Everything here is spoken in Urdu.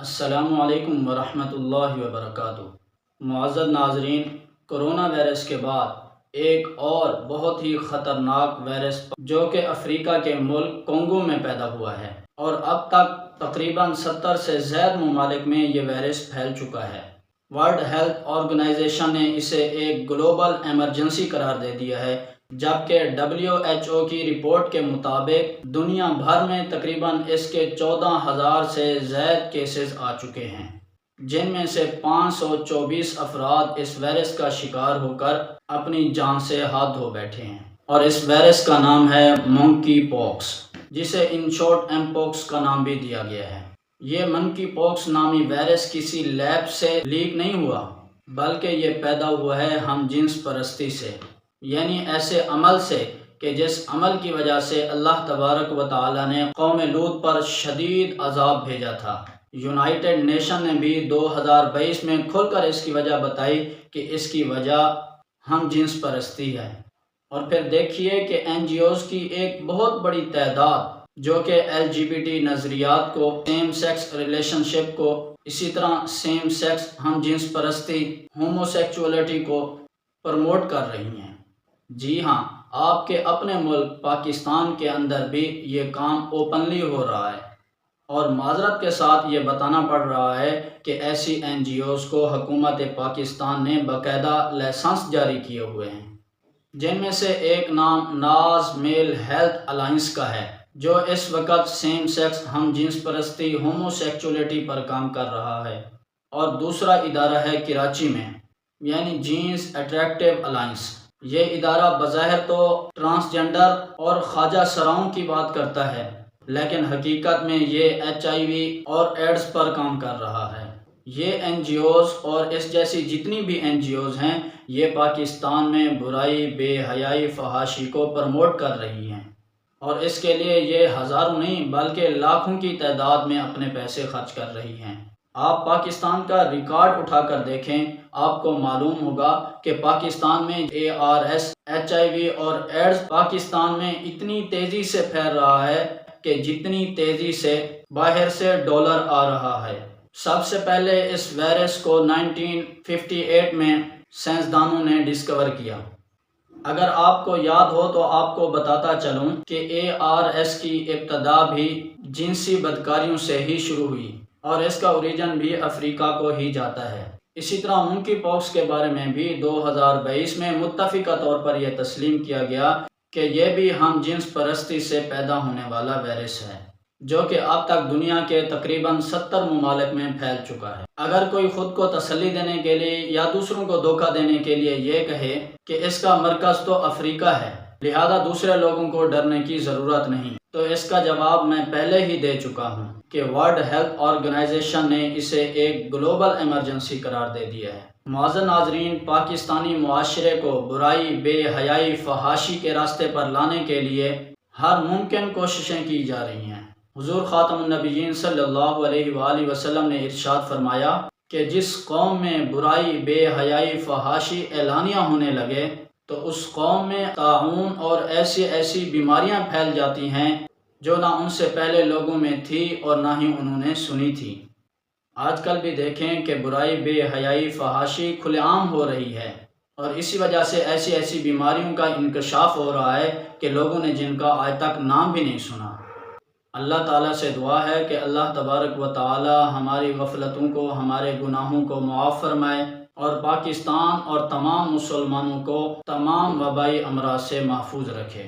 السلام علیکم ورحمۃ اللہ وبرکاتہ۔ معزز ناظرین، کرونا وائرس کے بعد ایک اور بہت ہی خطرناک وائرس جو کہ افریقہ کے ملک کونگو میں پیدا ہوا ہے، اور اب تک تقریباً 70 سے زائد ممالک میں یہ وائرس پھیل چکا ہے۔ ورلڈ ہیلتھ آرگنائزیشن نے اسے ایک گلوبل ایمرجنسی قرار دے دیا ہے، جبکہ WHO کی رپورٹ کے مطابق دنیا بھر میں تقریباً اس کے 14,000 سے زائد کیسز آ چکے ہیں، جن میں سے 524 افراد اس وائرس کا شکار ہو کر اپنی جان سے ہاتھ دھو بیٹھے ہیں۔ اور اس وائرس کا نام ہے منکی پاکس، جسے ان شارٹ ایم پاکس کا نام بھی دیا گیا ہے۔ یہ منکی پاکس نامی وائرس کسی لیب سے لیک نہیں ہوا، بلکہ یہ پیدا ہوا ہے ہم جنس پرستی سے، یعنی ایسے عمل سے کہ جس عمل کی وجہ سے اللہ تبارک و تعالی نے قوم لوط پر شدید عذاب بھیجا تھا۔ یونائٹڈ نیشن نے بھی 2022 میں کھل کر اس کی وجہ بتائی کہ اس کی وجہ ہم جنس پرستی ہے۔ اور پھر دیکھیے کہ NGOs کی ایک بہت بڑی تعداد جو کہ LGBT نظریات کو، سیم سیکس ریلیشن شپ کو، اسی طرح سیم سیکس ہم جنس پرستی، ہومو سیکچولیٹی کو پروموٹ کر رہی ہیں۔ جی ہاں، آپ کے اپنے ملک پاکستان کے اندر بھی یہ کام اوپنلی ہو رہا ہے، اور معذرت کے ساتھ یہ بتانا پڑ رہا ہے کہ ایسی NGOs کو حکومت پاکستان نے باقاعدہ لائسنس جاری کیے ہوئے ہیں، جن میں سے ایک نام ناز میل ہیلتھ الائنس کا ہے، جو اس وقت سیم سیکس ہم جنس پرستی، ہومو سیکچولیٹی پر کام کر رہا ہے، اور دوسرا ادارہ ہے کراچی میں، یعنی جینس اٹریکٹیو الائنس۔ یہ ادارہ بظاہر تو ٹرانسجنڈر اور خواجہ سراؤں کی بات کرتا ہے، لیکن حقیقت میں یہ HIV اور ایڈز پر کام کر رہا ہے۔ یہ NGOs اور اس جیسی جتنی بھی NGOs ہیں، یہ پاکستان میں برائی، بے حیائی، فحاشی کو پروموٹ کر رہی ہیں، اور اس کے لیے یہ ہزاروں نہیں بلکہ لاکھوں کی تعداد میں اپنے پیسے خرچ کر رہی ہیں۔ آپ پاکستان کا ریکارڈ اٹھا کر دیکھیں، آپ کو معلوم ہوگا کہ پاکستان میں ARS، HIV اور ایڈز پاکستان میں اتنی تیزی سے پھیل رہا ہے کہ جتنی تیزی سے باہر سے ڈالر آ رہا ہے۔ سب سے پہلے اس وائرس کو 1958 میں سائنسدانوں نے ڈسکور کیا۔ اگر آپ کو یاد ہو تو آپ کو بتاتا چلوں کہ ARS کی ابتدا بھی جنسی بدکاریوں سے ہی شروع ہوئی، اور اس کا اوریجن بھی افریقہ کو ہی جاتا ہے۔ اسی طرح منکی پاکس کے بارے میں بھی 2022 میں متفقہ طور پر یہ تسلیم کیا گیا کہ یہ بھی ہم جنس پرستی سے پیدا ہونے والا وائرس ہے، جو کہ اب تک دنیا کے تقریباً 70 ممالک میں پھیل چکا ہے۔ اگر کوئی خود کو تسلی دینے کے لیے یا دوسروں کو دھوکہ دینے کے لیے یہ کہے کہ اس کا مرکز تو افریقہ ہے، لہذا دوسرے لوگوں کو ڈرنے کی ضرورت نہیں، تو اس کا جواب میں پہلے ہی دے چکا ہوں کہ ورلڈ ہیلتھ آرگنائزیشن نے اسے ایک گلوبل ایمرجنسی قرار دے دیا ہے۔ معزز ناظرین، پاکستانی معاشرے کو برائی، بے حیائی، فحاشی کے راستے پر لانے کے لیے ہر ممکن کوششیں کی جا رہی ہیں۔ حضور خاتم النبیین صلی اللہ علیہ وآلہ وسلم نے ارشاد فرمایا کہ جس قوم میں برائی، بے حیائی، فحاشی اعلانیہ ہونے لگے تو اس قوم میں طاعون اور ایسی بیماریاں پھیل جاتی ہیں جو نہ ان سے پہلے لوگوں میں تھی اور نہ ہی انہوں نے سنی تھی۔ آج کل بھی دیکھیں کہ برائی، بے حیائی، فحاشی کھلے عام ہو رہی ہے، اور اسی وجہ سے ایسی بیماریوں کا انکشاف ہو رہا ہے کہ لوگوں نے جن کا آج تک نام بھی نہیں سنا۔ اللہ تعالیٰ سے دعا ہے کہ اللہ تبارک و تعالی ہماری غفلتوں کو، ہمارے گناہوں کو معاف فرمائے، اور پاکستان اور تمام مسلمانوں کو تمام وبائی امراض سے محفوظ رکھے۔